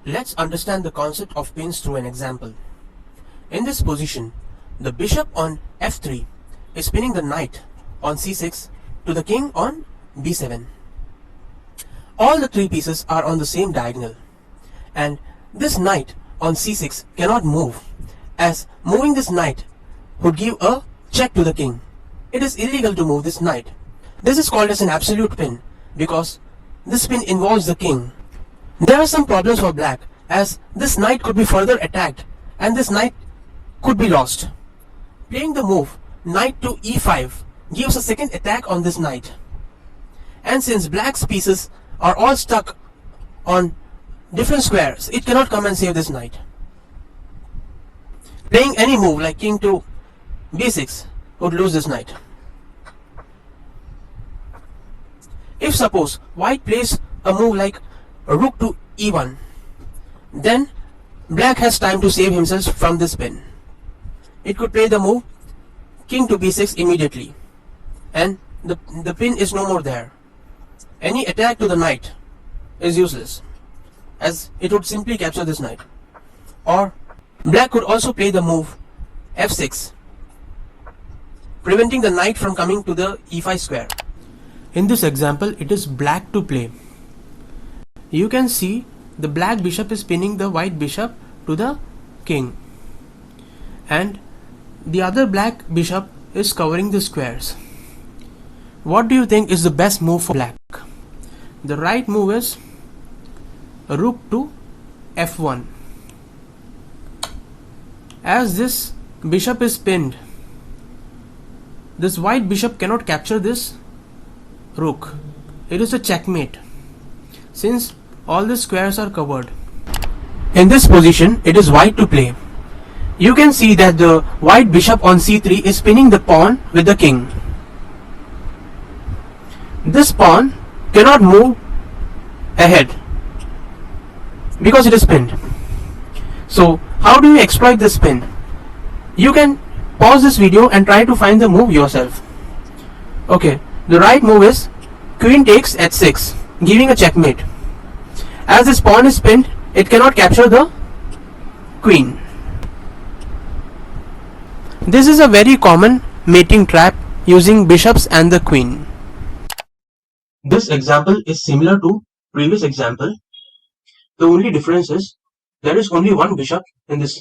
Let's understand the concept of pins through an example. In this position, the bishop on f3 is pinning the knight on c6 to the king on b7. All the three pieces are on the same diagonal, and this knight on c6 cannot move, as moving this knight would give a check to the king. It is illegal to move this knight. This is called as an absolute pin because this pin involves the king. There are some problems for black, as this knight could be further attacked and this knight could be lost. Playing the move knight to e5 gives a second attack on this knight. And since black's pieces are all stuck on different squares, it cannot come and save this knight. Playing any move like king to b6 would lose this knight. If suppose white plays a move like rook to e1, then black has time to save himself from this pin. It could play the move king to b6 immediately, and the pin is no more there. Any attack to the knight is useless, as it would simply capture this knight. Or black could also play the move f6, preventing the knight from coming to the e5 square. In this example, it is black to play. You can see the black bishop is pinning the white bishop to the king, and the other black bishop is covering the squares. What do you think is the best move for black? The right move is rook to f1. As this bishop is pinned, this white bishop cannot capture this rook. It is a checkmate, since all the squares are covered. In this position, it is white to play. You can see that the white bishop on c3 is pinning the pawn with the king. This pawn cannot move ahead because it is pinned. So how do you exploit this pin? You can pause this video and try to find the move yourself. Okay, the right move is queen takes h6, giving a checkmate. As this pawn is pinned, it cannot capture the queen. This is a very common mating trap using bishops and the queen. This example is similar to previous example. The only difference is there is only one bishop in this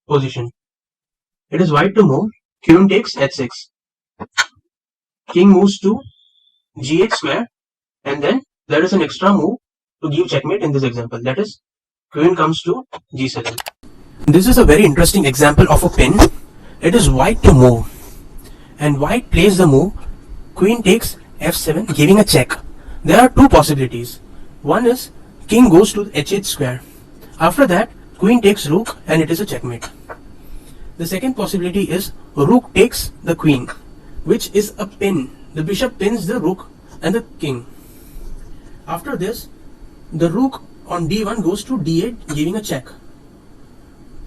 position. It is white to move, queen takes h6. King moves to g8 square, and then there is an extra move to give checkmate in this example, that is queen comes to g7. This is a very interesting example of a pin. It is white to move, and white plays the move queen takes f7, giving a check. There are two possibilities. One is king goes to h8 square. After that, queen takes rook and it is a checkmate. The second possibility is rook takes the queen, which is a pin. The bishop pins the rook and the king. After this, the rook on d1 goes to d8, giving a check.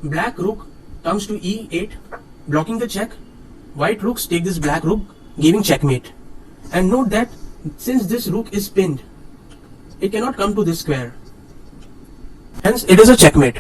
Black rook comes to e8, blocking the check. White rooks take this black rook, giving checkmate. And note that since this rook is pinned, it cannot come to this square. Hence, it is a checkmate.